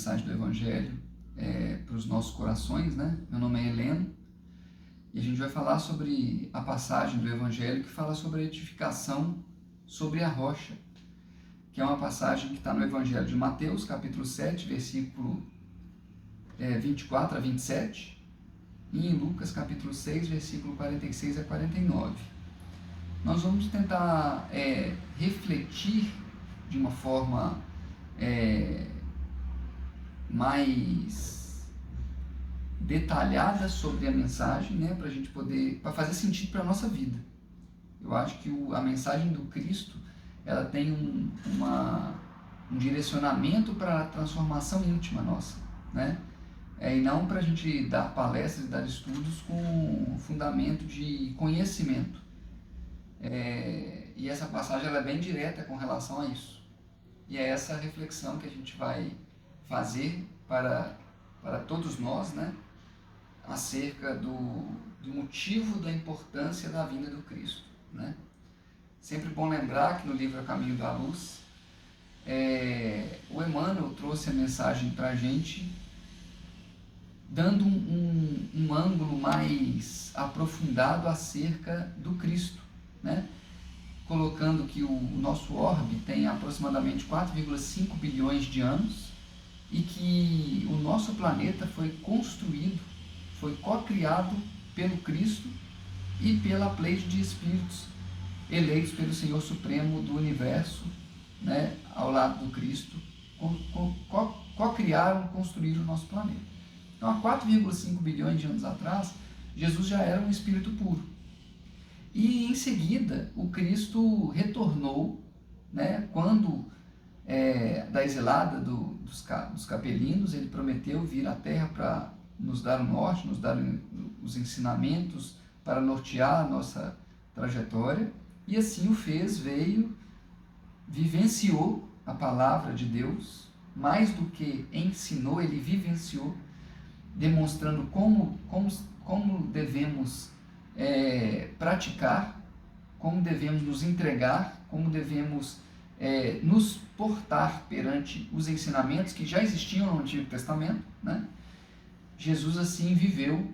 mensagem do Evangelho para os nossos corações, né? Meu nome é Heleno e a gente vai falar sobre a passagem do Evangelho que fala sobre a edificação sobre a rocha, que é uma passagem que está no Evangelho de Mateus, capítulo 7, versículo 24 a 27, e em Lucas, capítulo 6, versículo 46 a 49. Nós vamos tentar refletir de uma forma mais detalhada sobre a mensagem, né, para a gente poder, para fazer sentido para a nossa vida. Eu acho que a mensagem do Cristo, ela tem um direcionamento para a transformação íntima nossa, né? E não para a gente dar palestras e dar estudos com fundamento de conhecimento. E essa passagem ela é bem direta com relação a isso. E é essa reflexão que a gente vai fazer para todos nós, né, acerca do motivo da importância da vinda do Cristo, né? Sempre bom lembrar que no livro A Caminho da Luz, o Emmanuel trouxe a mensagem para a gente, dando um ângulo mais aprofundado acerca do Cristo, né? Colocando que o nosso orbe tem aproximadamente 4,5 bilhões de anos e que o nosso planeta foi construído, foi co-criado pelo Cristo e pela pleide de espíritos eleitos pelo Senhor Supremo do Universo, né, ao lado do Cristo, co-criaram, construíram o nosso planeta. Então, há 4,5 bilhões de anos atrás, Jesus já era um espírito puro. E em seguida, o Cristo retornou, né, quando da exilada dos capelinos, ele prometeu vir à Terra para nos dar o norte, nos dar os ensinamentos para nortear a nossa trajetória, e assim o fez, veio, vivenciou a palavra de Deus, mais do que ensinou, ele vivenciou, demonstrando como devemos praticar, como devemos nos entregar, como devemos nos portar perante os ensinamentos que já existiam no Antigo Testamento, né? Jesus assim viveu,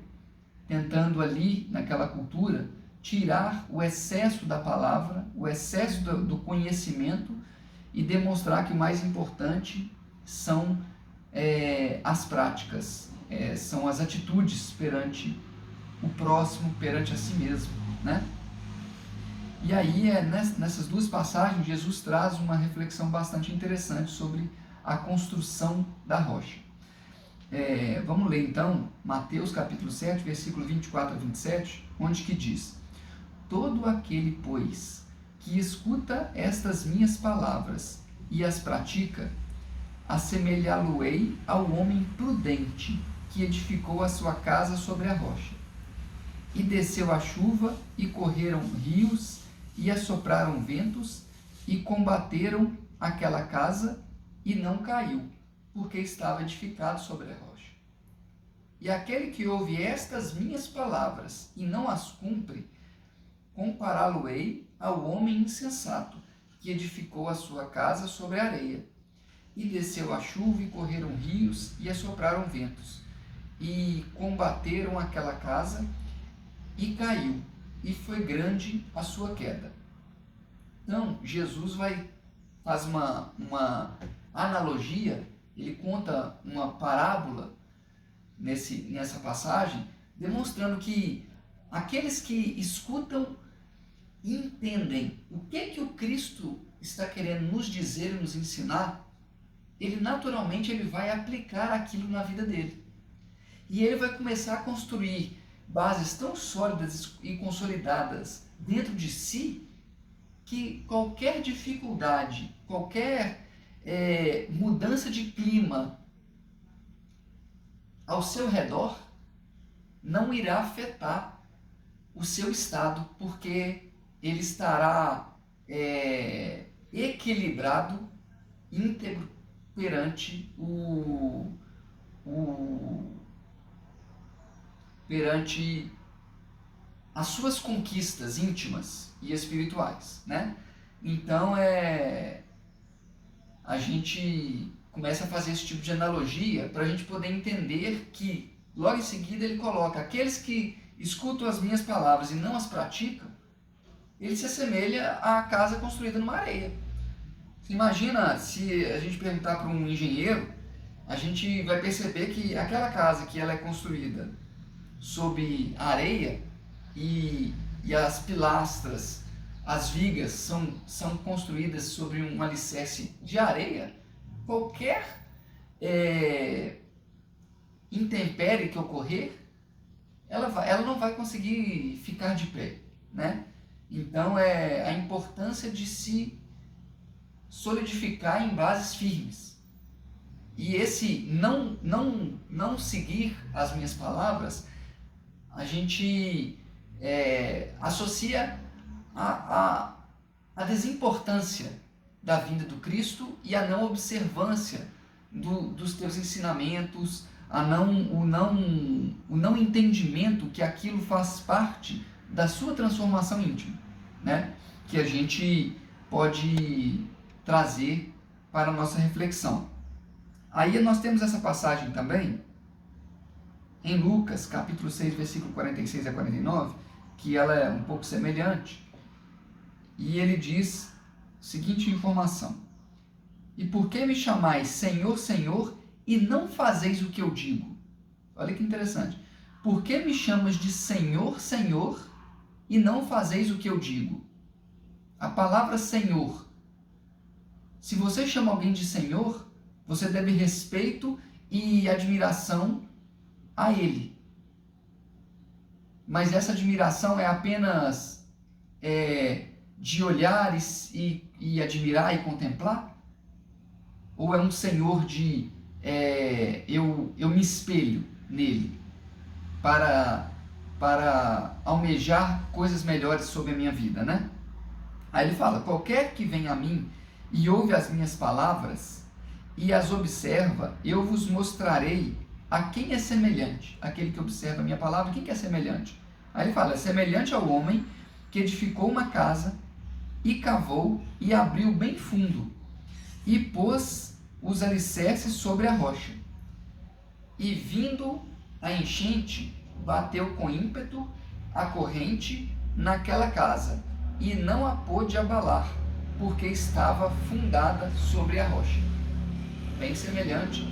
tentando ali, naquela cultura, tirar o excesso da palavra, o excesso do conhecimento e demonstrar que o mais importante são as práticas, são as atitudes perante o próximo, perante a si mesmo, né? E aí, nessas duas passagens, Jesus traz uma reflexão bastante interessante sobre a construção da rocha. Vamos ler então Mateus capítulo 7, versículo 24 a 27, onde que diz: todo aquele, pois, que escuta estas minhas palavras e as pratica, assemelhá-lo-ei ao homem prudente que edificou a sua casa sobre a rocha. E desceu a chuva, e correram rios, e assopraram ventos, e combateram aquela casa, e não caiu, porque estava edificado sobre a rocha. E aquele que ouve estas minhas palavras, e não as cumpre, compará-lo-ei ao homem insensato, que edificou a sua casa sobre a areia. E desceu a chuva, e correram rios, e assopraram ventos, e combateram aquela casa, e caiu, e foi grande a sua queda. Então, Jesus faz uma analogia, ele conta uma parábola nessa passagem, demonstrando que aqueles que escutam e entendem o que o Cristo está querendo nos dizer e nos ensinar, ele naturalmente vai aplicar aquilo na vida dele. E ele vai começar a construir bases tão sólidas e consolidadas dentro de si, que qualquer dificuldade, qualquer mudança de clima ao seu redor não irá afetar o seu estado, porque ele estará equilibrado, íntegro perante perante as suas conquistas íntimas e espirituais, né? Então, a gente começa a fazer esse tipo de analogia para a gente poder entender que, logo em seguida, ele coloca: aqueles que escutam as minhas palavras e não as praticam, ele se assemelha à casa construída numa areia. Você imagina, se a gente perguntar para um engenheiro, a gente vai perceber que aquela casa que ela é construída sob areia e as pilastras, as vigas são construídas sobre um alicerce de areia, qualquer intempérie que ocorrer, ela não vai conseguir ficar de pé, né? Então é a importância de se solidificar em bases firmes. E esse não seguir as minhas palavras, a gente associa a desimportância da vinda do Cristo e a não observância dos teus ensinamentos, o não entendimento que aquilo faz parte da sua transformação íntima, né? Que a gente pode trazer para a nossa reflexão. Aí nós temos essa passagem também em Lucas, capítulo 6, versículo 46 a 49, que ela é um pouco semelhante, e ele diz a seguinte informação: e por que me chamais Senhor, Senhor, e não fazeis o que eu digo? Olha que interessante. Por que me chamas de Senhor, Senhor, e não fazeis o que eu digo? A palavra Senhor, se você chama alguém de Senhor, você deve respeito e admiração a ele. Mas essa admiração é apenas de olhar e admirar e contemplar? Ou é um Senhor de eu me espelho nele para almejar coisas melhores sobre a minha vida, né? Aí ele fala: qualquer que vem a mim e ouve as minhas palavras e as observa, eu vos mostrarei a quem é semelhante. Aquele que observa a minha palavra, quem que é semelhante? Aí ele fala: é semelhante ao homem que edificou uma casa e cavou e abriu bem fundo e pôs os alicerces sobre a rocha. E vindo a enchente, bateu com ímpeto a corrente naquela casa e não a pôde abalar, porque estava fundada sobre a rocha. Bem semelhante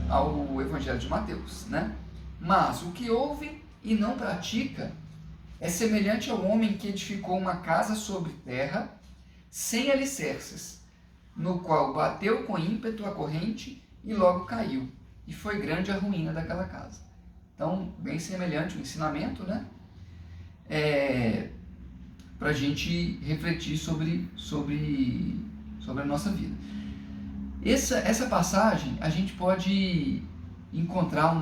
ao Evangelho de Mateus, né? Mas o que ouve e não pratica é semelhante ao homem que edificou uma casa sobre terra, sem alicerces, no qual bateu com ímpeto a corrente e logo caiu, e foi grande a ruína daquela casa. Então, bem semelhante o ensinamento, né? Para a gente refletir sobre a nossa vida. Essa passagem, a gente pode encontrar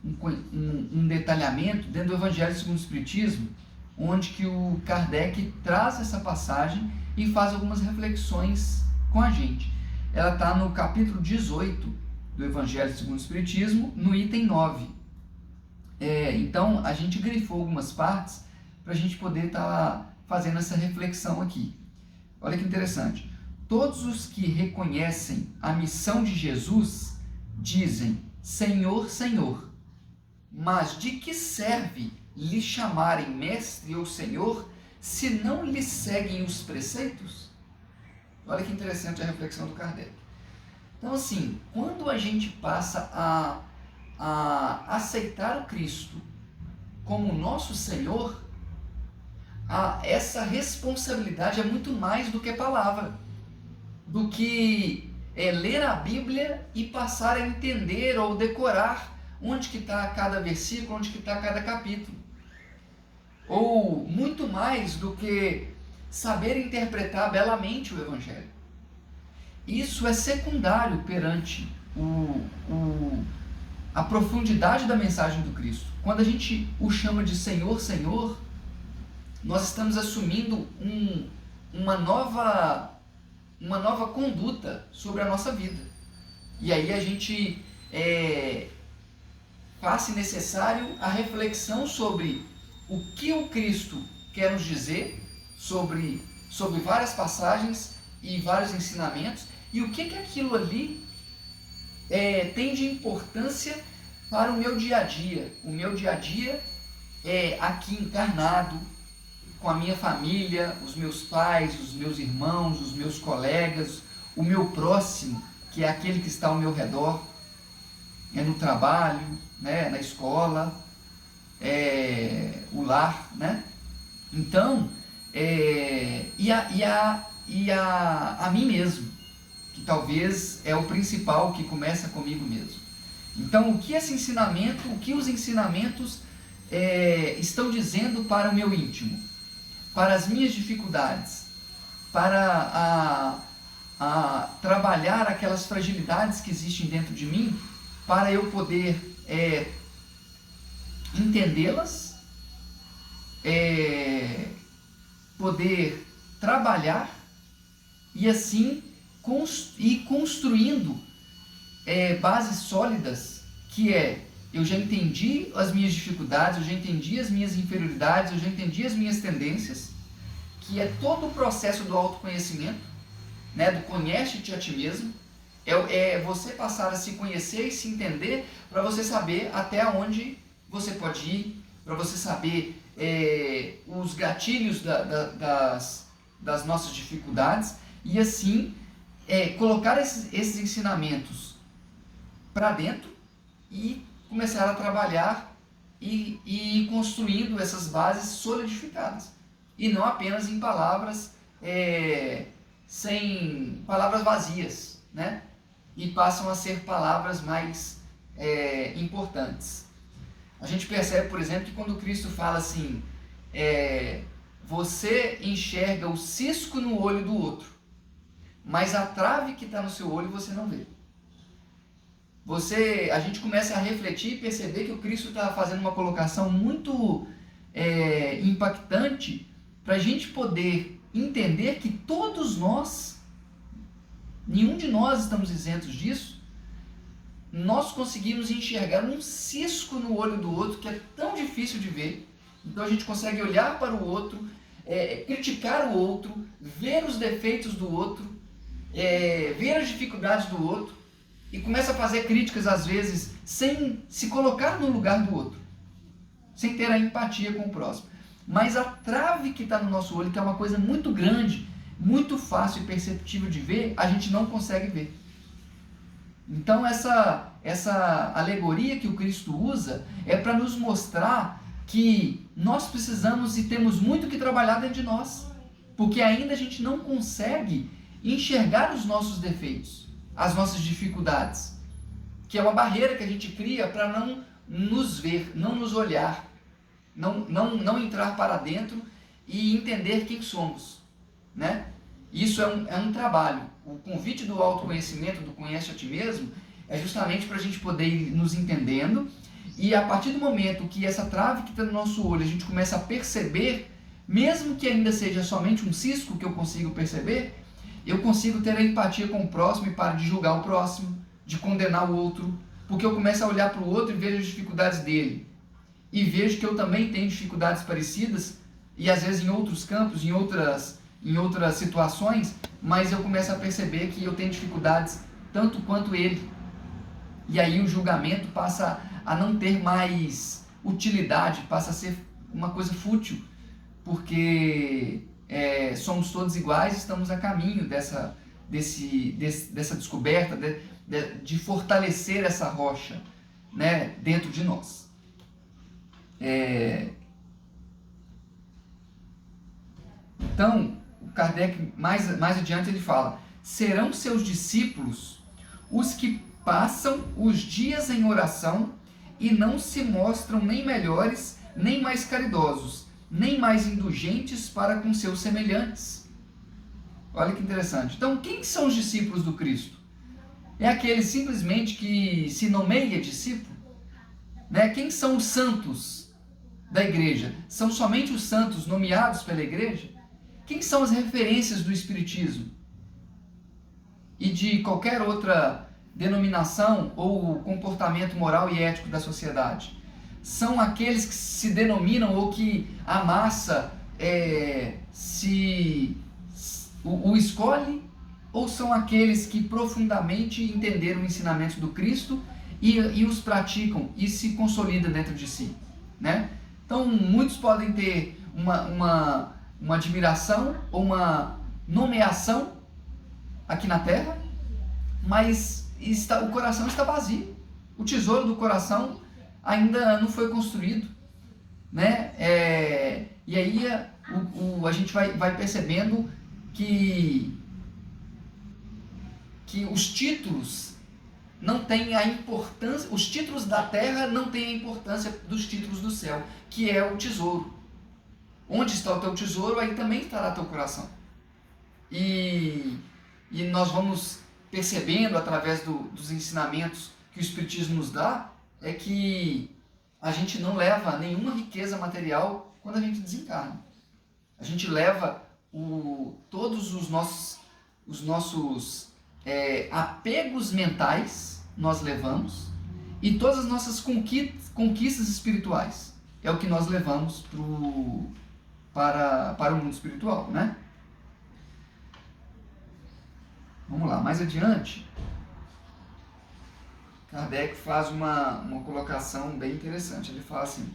um detalhamento dentro do Evangelho segundo o Espiritismo, onde que o Kardec traz essa passagem e faz algumas reflexões com a gente. Ela está no capítulo 18 do Evangelho segundo o Espiritismo, no item 9. Então, a gente grifou algumas partes para a gente poder estar fazendo essa reflexão aqui. Olha que interessante. Todos os que reconhecem a missão de Jesus dizem: Senhor, Senhor. Mas de que serve lhe chamarem mestre ou senhor se não lhe seguem os preceitos? Olha que interessante a reflexão do Kardec. Então, assim, quando a gente passa a aceitar o Cristo como nosso Senhor, essa responsabilidade é muito mais do que palavra, do que ler a Bíblia e passar a entender ou decorar onde que está cada versículo, onde que está cada capítulo. Ou muito mais do que saber interpretar belamente o Evangelho. Isso é secundário perante a profundidade da mensagem do Cristo. Quando a gente o chama de Senhor, Senhor, nós estamos assumindo uma nova conduta sobre a nossa vida. E aí a gente faz necessário a reflexão sobre o que o Cristo quer nos dizer sobre várias passagens e vários ensinamentos, e o que aquilo ali tem de importância para o meu dia a dia. O meu dia a dia é aqui encarnado, com a minha família, os meus pais, os meus irmãos, os meus colegas, o meu próximo, que é aquele que está ao meu redor, no trabalho, né, na escola, o lar, né? Então, a mim mesmo, que talvez é o principal, que começa comigo mesmo. Então, o que os ensinamentos estão dizendo para o meu íntimo, para as minhas dificuldades, para trabalhar aquelas fragilidades que existem dentro de mim, para eu poder entendê-las, poder trabalhar e assim ir construindo bases sólidas, que eu já entendi as minhas dificuldades, eu já entendi as minhas inferioridades, eu já entendi as minhas tendências, que é todo o processo do autoconhecimento, né, do conhece-te a ti mesmo, você passar a se conhecer e se entender, para você saber até onde você pode ir, para você saber os gatilhos das nossas dificuldades, e assim colocar esses ensinamentos para dentro e começar a trabalhar e ir construindo essas bases solidificadas, e não apenas em palavras, sem palavras vazias, né? E passam a ser palavras mais importantes. A gente percebe, por exemplo, que quando Cristo fala assim, você enxerga o cisco no olho do outro, mas a trave que está no seu olho você não vê. A gente começa a refletir e perceber que o Cristo está fazendo uma colocação muito impactante, para a gente poder entender que todos nós, nenhum de nós estamos isentos disso, nós conseguimos enxergar um cisco no olho do outro que é tão difícil de ver. Então a gente consegue olhar para o outro, criticar o outro, ver os defeitos do outro, ver as dificuldades do outro, e começa a fazer críticas às vezes sem se colocar no lugar do outro, sem ter a empatia com o próximo. Mas a trave que está no nosso olho, que é uma coisa muito grande, muito fácil e perceptível de ver, a gente não consegue ver. Então essa alegoria que o Cristo usa é para nos mostrar que nós precisamos e temos muito que trabalhar dentro de nós, porque ainda a gente não consegue enxergar os nossos defeitos, as nossas dificuldades, que é uma barreira que a gente cria para não nos ver, não nos olhar, não entrar para dentro e entender quem somos, né? Isso é um trabalho. O convite do autoconhecimento, do conhece a ti mesmo, é justamente para a gente poder ir nos entendendo, e a partir do momento que essa trave que está no nosso olho a gente começa a perceber, mesmo que ainda seja somente um cisco que eu consigo perceber, eu consigo ter a empatia com o próximo e paro de julgar o próximo, de condenar o outro, porque eu começo a olhar para o outro e vejo as dificuldades dele, e vejo que eu também tenho dificuldades parecidas, e às vezes em outros campos, em outras situações, mas eu começo a perceber que eu tenho dificuldades tanto quanto ele. E aí o julgamento passa a não ter mais utilidade, passa a ser uma coisa fútil, porque somos todos iguais, estamos a caminho dessa descoberta, de fortalecer essa rocha, né, dentro de nós. Então, Kardec, mais adiante, ele fala: serão seus discípulos os que passam os dias em oração e não se mostram nem melhores, nem mais caridosos, nem mais indulgentes para com seus semelhantes. Olha que interessante. Então, quem são os discípulos do Cristo? É aquele simplesmente que se nomeia discípulo? Né? Quem são os santos da igreja? São somente os santos nomeados pela igreja? Quem são as referências do Espiritismo e de qualquer outra denominação ou comportamento moral e ético da sociedade? São aqueles que se denominam, ou que a massa o escolhe ou são aqueles que profundamente entenderam o ensinamento do Cristo e os praticam e se consolidam dentro de si, né? Então, muitos podem ter uma admiração ou uma nomeação aqui na terra, mas o coração está vazio. O tesouro do coração ainda não foi construído, né? E aí a gente vai percebendo que os títulos não têm a importância, os títulos da terra não têm a importância dos títulos do céu, que é o tesouro. Onde está o teu tesouro, aí também estará teu coração. E nós vamos percebendo através dos ensinamentos que o Espiritismo nos dá, é que a gente não leva nenhuma riqueza material quando a gente desencarna. A gente leva todos os nossos apegos mentais, nós levamos, e todas as nossas conquistas espirituais. É o que nós levamos para o mundo espiritual, né? Vamos lá, mais adiante, Kardec faz uma colocação bem interessante. Ele fala assim: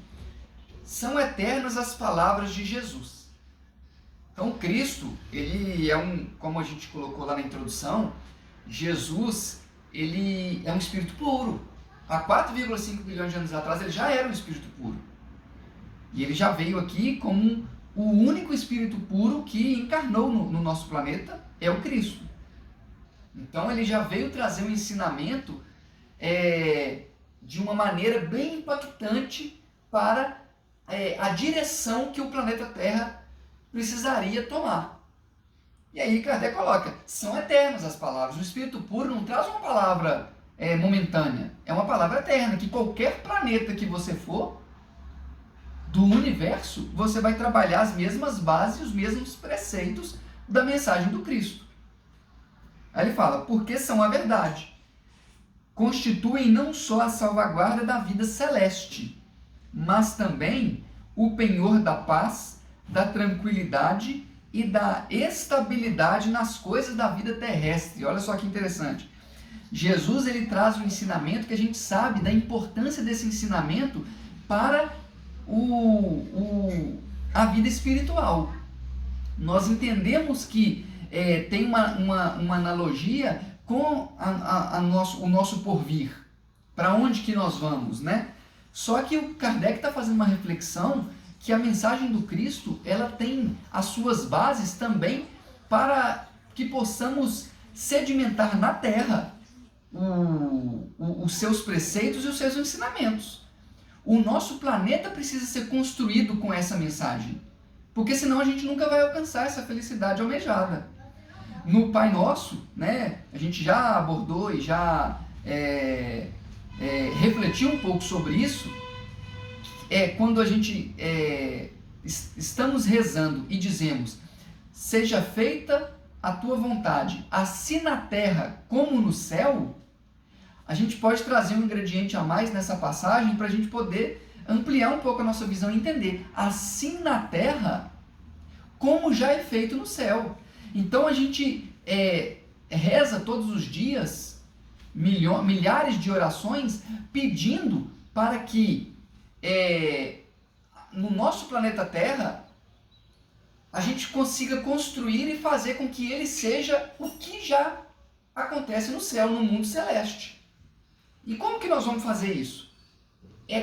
são eternas as palavras de Jesus. Então, Cristo, ele como a gente colocou lá na introdução, Jesus, ele é um espírito puro. Há 4,5 bilhões de anos atrás, ele já era um espírito puro. E ele já veio aqui como o único espírito puro que encarnou no nosso planeta, é o Cristo. Então ele já veio trazer um ensinamento de uma maneira bem impactante para a direção que o planeta Terra precisaria tomar. E aí Kardec coloca, são eternas as palavras. O espírito puro não traz uma palavra momentânea, é uma palavra eterna, que qualquer planeta que você for, do universo, você vai trabalhar as mesmas bases, os mesmos preceitos da mensagem do Cristo. Aí ele fala, porque são a verdade. Constituem não só a salvaguarda da vida celeste, mas também o penhor da paz, da tranquilidade e da estabilidade nas coisas da vida terrestre. Olha só que interessante. Jesus, ele traz um ensinamento que a gente sabe da importância desse ensinamento para a vida espiritual. Nós entendemos que tem uma analogia com o nosso porvir, para onde que nós vamos, né? Só que o Kardec está fazendo uma reflexão que a mensagem do Cristo, ela tem as suas bases também para que possamos sedimentar na Terra os seus preceitos e os seus ensinamentos. O nosso planeta precisa ser construído com essa mensagem, porque senão a gente nunca vai alcançar essa felicidade almejada. No Pai Nosso, né, a gente já abordou e já refletiu um pouco sobre isso, quando a gente estamos rezando e dizemos, seja feita a tua vontade, assim na terra como no céu, a gente pode trazer um ingrediente a mais nessa passagem para a gente poder ampliar um pouco a nossa visão e entender, assim na terra como já é feito no céu. Então a gente reza todos os dias milhares de orações pedindo para que no nosso planeta Terra a gente consiga construir e fazer com que ele seja o que já acontece no céu, no mundo celeste. E como que nós vamos fazer isso?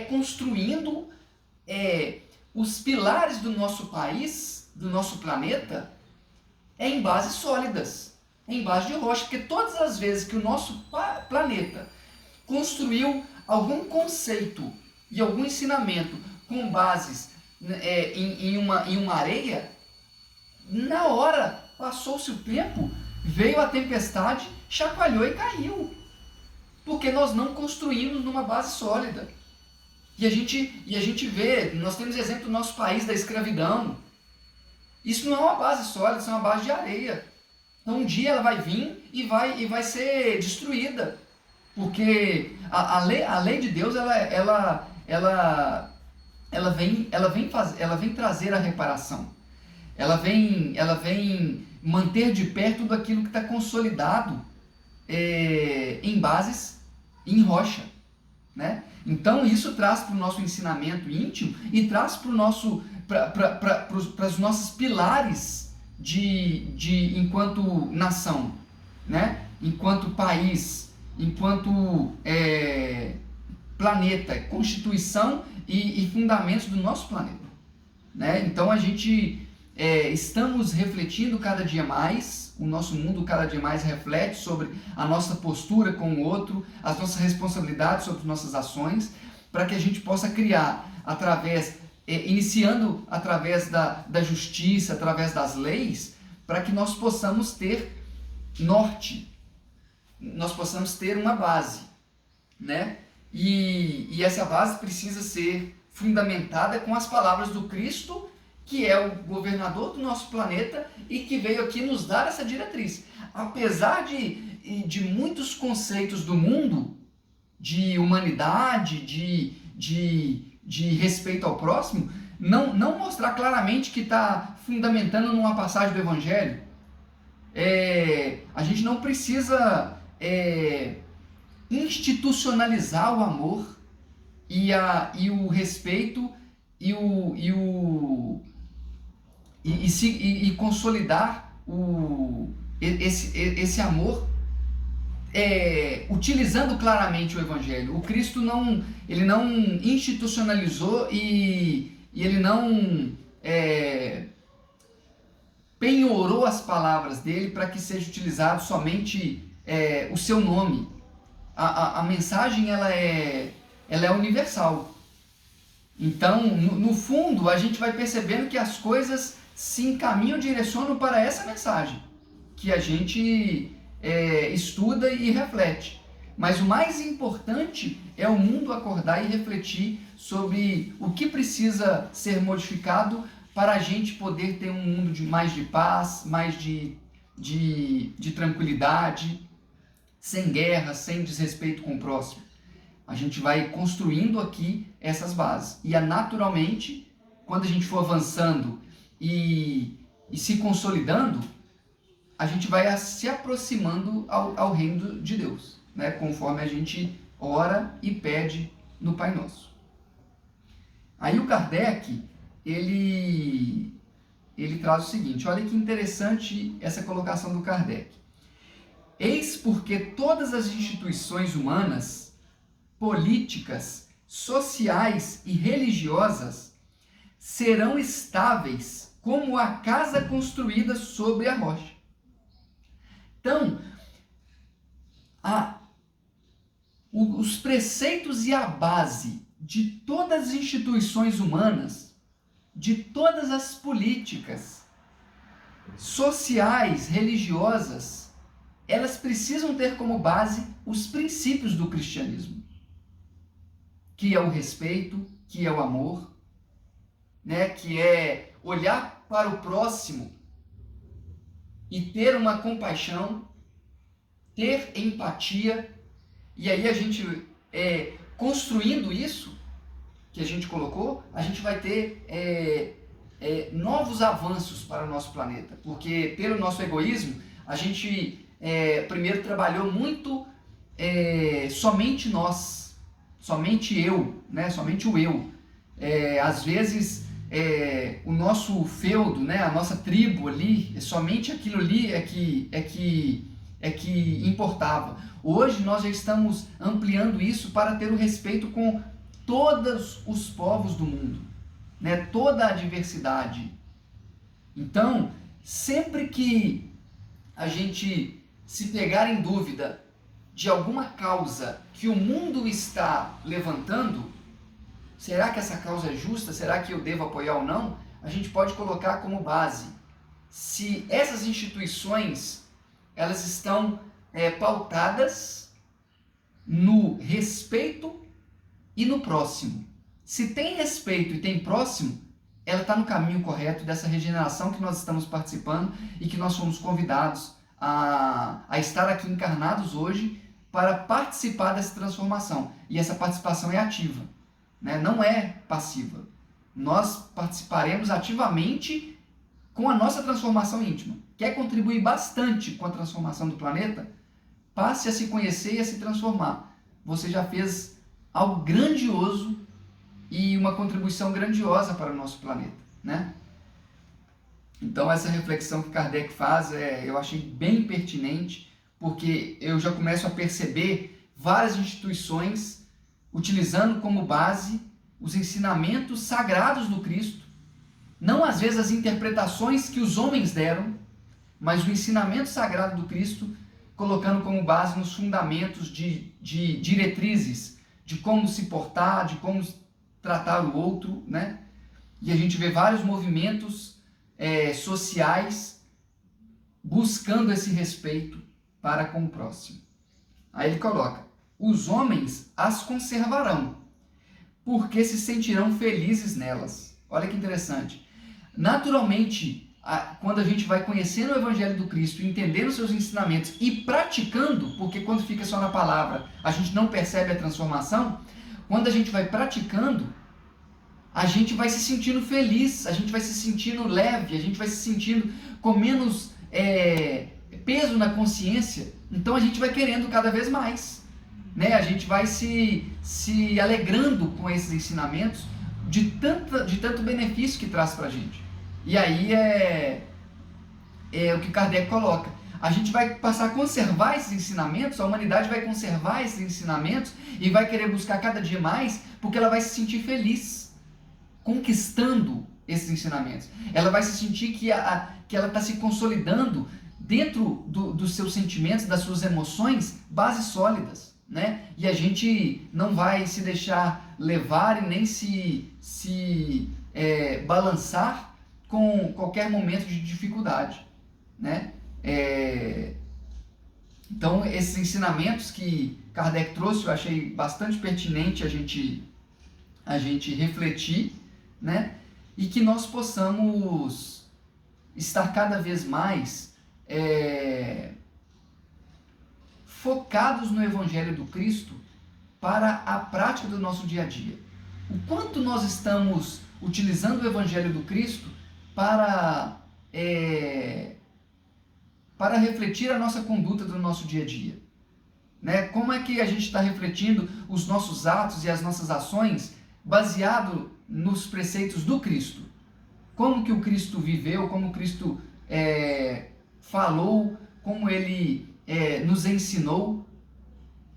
Construindo os pilares do nosso país, do nosso planeta, em bases sólidas, em base de rocha, porque todas as vezes que o nosso planeta construiu algum conceito e algum ensinamento com bases em uma areia, na hora, passou-se o tempo, veio a tempestade, chacoalhou e caiu, porque nós não construímos numa base sólida. E a gente vê, nós temos exemplo do nosso país da escravidão. Isso não é uma base sólida, isso é uma base de areia. Então um dia ela vai vir e vai ser destruída. Porque a lei de Deus ela vem trazer a reparação. Ela vem manter de pé tudo aquilo que está consolidado em bases, em rocha, né? Então isso traz para o nosso ensinamento íntimo e traz para os nossos pilares enquanto nação, né? Enquanto país, enquanto planeta, constituição e fundamentos do nosso planeta, né? Então a gente estamos refletindo cada dia mais, o nosso mundo cada dia mais reflete sobre a nossa postura com o outro, as nossas responsabilidades sobre nossas ações, para que a gente possa criar iniciando através da justiça, através das leis, para que nós possamos ter norte, nós possamos ter uma base, né? E essa base precisa ser fundamentada com as palavras do Cristo, que é o governador do nosso planeta e que veio aqui nos dar essa diretriz. Apesar de muitos conceitos do mundo, de humanidade, de respeito ao próximo, não mostrar claramente que está fundamentando numa passagem do Evangelho. A gente não precisa institucionalizar o amor e o respeito e consolidar esse amor utilizando claramente o Evangelho. O Cristo ele não institucionalizou e ele não penhorou as palavras dele para que seja utilizado somente o seu nome. A mensagem ela é universal. Então, no fundo, a gente vai percebendo que as coisas se encaminham, direcionam para essa mensagem, que a gente estuda e reflete. Mas o mais importante é o mundo acordar e refletir sobre o que precisa ser modificado para a gente poder ter um mundo mais de paz, mais de tranquilidade, sem guerra, sem desrespeito com o próximo. A gente vai construindo aqui essas bases. E naturalmente, quando a gente for avançando e se consolidando, a gente vai se aproximando ao reino de Deus, né? Conforme a gente ora e pede no Pai Nosso. Aí o Kardec, ele traz o seguinte, olha que interessante essa colocação do Kardec. Eis porque todas as instituições humanas, políticas, sociais e religiosas serão estáveis como a casa construída sobre a rocha. Então, os preceitos e a base de todas as instituições humanas, de todas as políticas sociais, religiosas, elas precisam ter como base os princípios do cristianismo, que é o respeito, que é o amor, né? Que é olhar para o próximo e ter uma compaixão, ter empatia, e aí a gente, construindo isso que a gente colocou, a gente vai ter novos avanços para o nosso planeta, porque pelo nosso egoísmo, a gente primeiro trabalhou muito somente nós, somente eu, né? Somente o eu. Às vezes o nosso feudo, né? A nossa tribo ali, somente aquilo ali é que importava. Hoje nós já estamos ampliando isso para ter o respeito com todos os povos do mundo, né? Toda a diversidade. Então, sempre que a gente se pegar em dúvida de alguma causa que o mundo está levantando, será que essa causa é justa? Será que eu devo apoiar ou não? A gente pode colocar como base se essas instituições elas estão pautadas no respeito e no próximo. Se tem respeito e tem próximo, ela está no caminho correto dessa regeneração que nós estamos participando e que nós fomos convidados a estar aqui encarnados hoje para participar dessa transformação. E essa participação é ativa, né? Não é passiva. Nós participaremos ativamente com a nossa transformação íntima, quer contribuir bastante com a transformação do planeta, passe a se conhecer e a se transformar. Você já fez algo grandioso e uma contribuição grandiosa para o nosso planeta, né? Então essa reflexão que Kardec faz, eu achei bem pertinente, porque eu já começo a perceber várias instituições utilizando como base os ensinamentos sagrados do Cristo, não às vezes as interpretações que os homens deram, mas o ensinamento sagrado do Cristo, colocando como base nos fundamentos de diretrizes, de como se portar, de como tratar o outro, né? E a gente vê vários movimentos sociais buscando esse respeito para com o próximo. Aí ele coloca: os homens as conservarão, porque se sentirão felizes nelas. Olha que interessante. Naturalmente, quando a gente vai conhecendo o Evangelho do Cristo, entendendo os seus ensinamentos e praticando, porque quando fica só na palavra, a gente não percebe a transformação, quando a gente vai praticando, a gente vai se sentindo feliz, a gente vai se sentindo leve, a gente vai se sentindo com menos peso na consciência, então a gente vai querendo cada vez mais, né? A gente vai se alegrando com esses ensinamentos de tanto benefício que traz para a gente. E aí é o que Kardec coloca. A gente vai passar a conservar esses ensinamentos, a humanidade vai conservar esses ensinamentos e vai querer buscar cada dia mais, porque ela vai se sentir feliz conquistando esses ensinamentos. Ela vai se sentir que ela está se consolidando dentro dos seus sentimentos, das suas emoções, bases sólidas, né? E a gente não vai se deixar levar e nem se balançar com qualquer momento de dificuldade, né? Então, esses ensinamentos que Kardec trouxe, eu achei bastante pertinente a gente refletir, né? E que nós possamos estar cada vez mais focados no Evangelho do Cristo para a prática do nosso dia a dia. O quanto nós estamos utilizando o Evangelho do Cristo para refletir a nossa conduta do nosso dia a dia, né? Como é que a gente está refletindo os nossos atos e as nossas ações baseado nos preceitos do Cristo? Como que o Cristo viveu, como o Cristo falou, como ele nos ensinou.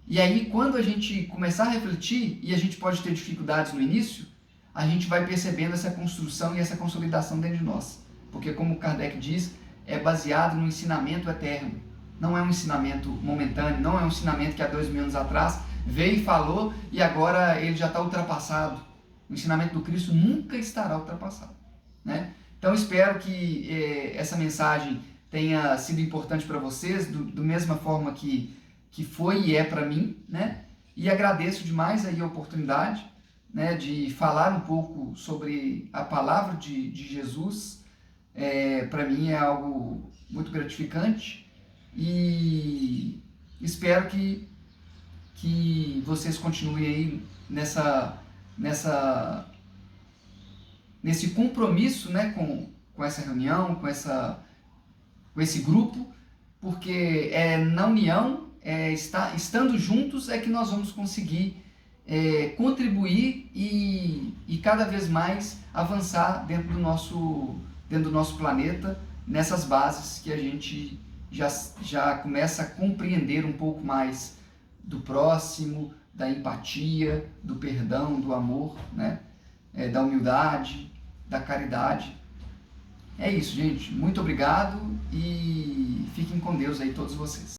E aí, quando a gente começar a refletir, e a gente pode ter dificuldades no início, a gente vai percebendo essa construção e essa consolidação dentro de nós. Porque, como Kardec diz, é baseado no ensinamento eterno. Não é um ensinamento momentâneo, não é um ensinamento que há 2000 anos atrás veio e falou e agora ele já está ultrapassado. O ensinamento do Cristo nunca estará ultrapassado, né? Então, espero que essa mensagem tenha sido importante para vocês, da mesma forma que foi e é para mim, né? E agradeço demais aí a oportunidade, né, de falar um pouco sobre a palavra de Jesus. Para mim é algo muito gratificante e espero que vocês continuem aí nesse compromisso, né, com essa reunião, com esse grupo, porque na união, estando juntos, é que nós vamos conseguir contribuir e cada vez mais avançar dentro do nosso planeta, nessas bases que a gente já começa a compreender um pouco mais do próximo, da empatia, do perdão, do amor, né? Da humildade, da caridade. É isso, gente. Muito obrigado e fiquem com Deus aí todos vocês.